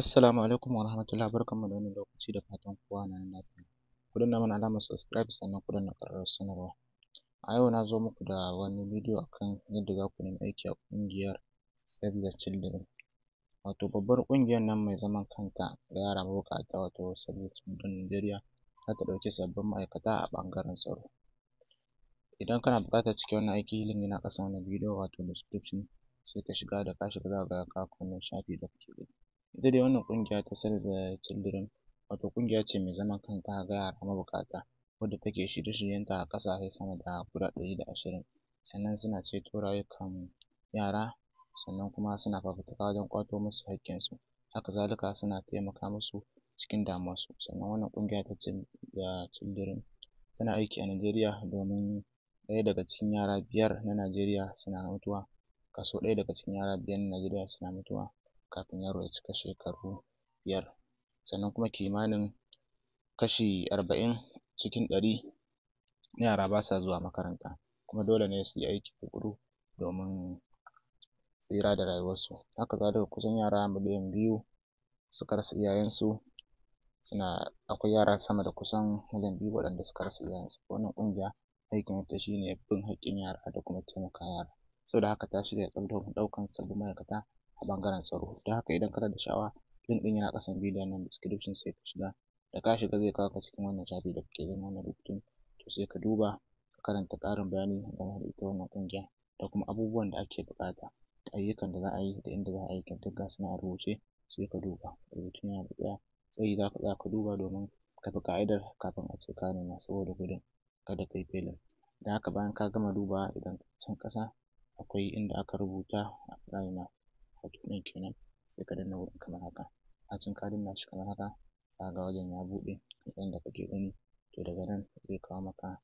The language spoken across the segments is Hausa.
Assalamu alaikum wa rahmatullahi, barkanmu da wannan lokaci da fatan kowa na nan lafiya. Ku danna mana alamar subscribe sannan ku danna ƙararrawar sanarwa. A yau na zo muku da wani bidiyo akan yadda za ku nemi aiki a ƙungiyar Save the Children, wato babbar ƙungiyar nan mai zaman kanta ga yara mabuƙata, wato Save the Children Nigeria za ta ɗauki sabbin ma'aikata a ɓangaren tsaro. Idan kana buƙatar cike wannan aiki, link yana ƙasan wannan bidiyo, wato description, sai ka shiga. Da ka shiga za ka ga ya kawo ka wannan shafi da kuke gani. Ita dai wannan ƙungiya ta Save the Children, wato ƙungiya ce mai zaman kanta ga yara mabuƙata, wadda take shirye-shiryenta a ƙasashe sama da guda 120. Sannan suna ceto rayukan yara, sannan kuma suna fafutuka wajen ƙwato musu haƙƙinsu. Haka zalika suna taimaka musu cikin damuwarsu. Sannan wannan ƙungiya ta Save the Children tana aiki a Najeriya, domin ɗaya daga cikin yara 5 na Najeriya suna mutuwa. Kaso 1 daga cikin yara 5 na Najeriya suna mutuwa kafin yaro ya cika shekaru 5. Sannan kuma kimanin kashi 40 cikin 100 na yara ba sa zuwa makaranta, kuma dole ne su yi aiki tuƙuru domin tsira da rayuwarsu. Haka zalika kusan yara miliyan 2 suka rasa iyayensu. Akwai yara sama da kusan miliyan 2 waɗanda suka rasa iyayensu. Wannan ƙungiya aikinta shi ne bin haƙƙin yara da kuma taimaka yara. Saboda haka ta shirya tsaf domin ɗaukan sabbin ma'aikata a ɓangaren tsaro. Don haka idan kana da sha'awa, link ɗin yana ƙasan bidiyon nan, description, sai ka shiga. Da ka shiga zai kawo ka cikin wannan shafi da kuke gani, wannan rubutun, to sai ka duba ka karanta ƙarin bayani game da ita wannan ƙungiya da kuma abubuwan da ake buƙata da ayyukan da za a yi da inda za a yi aikin, duk ga su nan a rubuce. Sai ka duba, rubutun yana da tsayi, za ka tsaya ka duba domin ka bi ƙa'idar kafin a ce ka nema, saboda gudun kada ka yi failing. Don haka bayan ka gama dubawa, idan can ƙasa akwai inda aka rubuta apply now, wato nan kenan, sai ka danna wurin kamar haka. Bacin ka danna shi kamar haka, za ka ga wajen ya buɗe kamar yadda kake gani. To daga nan zai kawo maka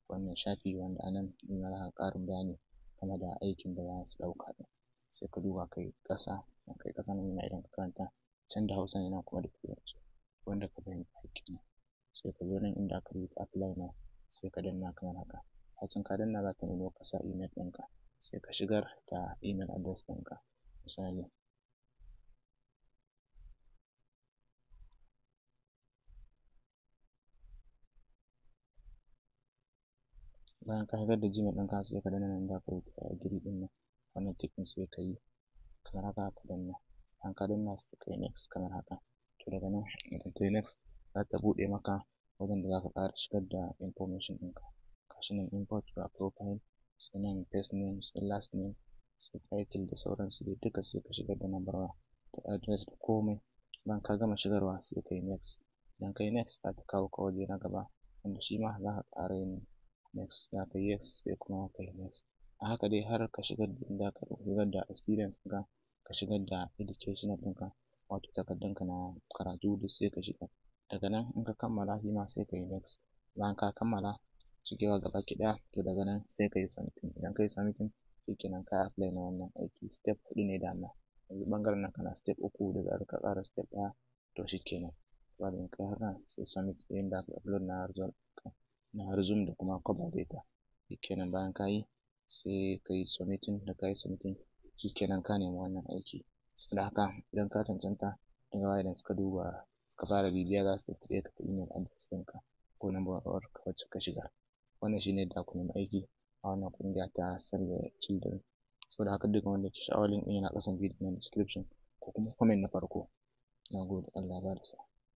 wannan shafi, wanda a nan zai maka ƙarin bayani game da aikin da za su ɗauka ɗin. Sai ka duba kai ƙasa, idan kai ƙasa nan idan ka karanta, can da Hausa ne nan kuma da Turanci, wanda ka fahimta kenan. Sai ka zo nan inda aka rubuta apply now, sai ka danna kamar haka. Bacin ka danna za ta nuno ka sa email ɗinka, sai ka shigar da email address ɗinka. Misali, bayan ka shigar da Gmail ɗinka, sai ka danna nan inda aka rubuta agree ɗin nan, wannan tick ɗin sai ka yi kamar haka, ka danna. Bayan ka danna sai ka yi next kamar haka. To daga nan idan ka yi next, za ta buɗe maka wajen da za ka ƙara shigar da information ɗinka. Gashi nan import your profile, sai nan first name, sai last name, sai title da sauransu dai duka, sai ka shigar da number waya da address da komai. Bayan ka gama shigarwa, sai ka yi next. Idan ka yi next, za ta kawo ka waje na gaba, wanda shi ma za ka ƙara yin next. Za ka yi yes, sai kuma ka yi next. A haka dai har ka shigar da inda ka shigar da experience ɗinka, ka shigar da educational ɗinka, wato takardunka na karatu, duk sai ka shigar. Daga nan in ka kammala, shi ma sai ka yi next. Bayan ka kammala cikewa gabaki ɗaya, to daga nan sai ka yi submitting. Idan ka yi submitting, shikenan ka yi apply na wannan aiki. Step 4 ne dama, yanzu ɓangaren nan kana step 3, da zarar ka ƙara step 1, to shikenan. Misali in ka yi haka, sai submit ɗin da aka upload na result ɗinka na resume da kuma cover letter. Shikenan bayan ka yi, sai ka yi submitting. Da ka yi submitting, shikenan ka nemi wannan aiki. Saboda haka idan ka cancanta, daga baya idan suka duba suka fara bibiya, za su tuntuɓe ka ta email address ɗinka ko lambar wayarka wacce ka shigar. Wannan shi ne yadda za ku nemi aiki a wannan ƙungiya ta Save the Children. Saboda haka dukkan wanda ke sha'awar, link ɗin yana ƙasan bidiyon nan, description, ko kuma comment na farko. Na gode, Allah ya ba da sa'a.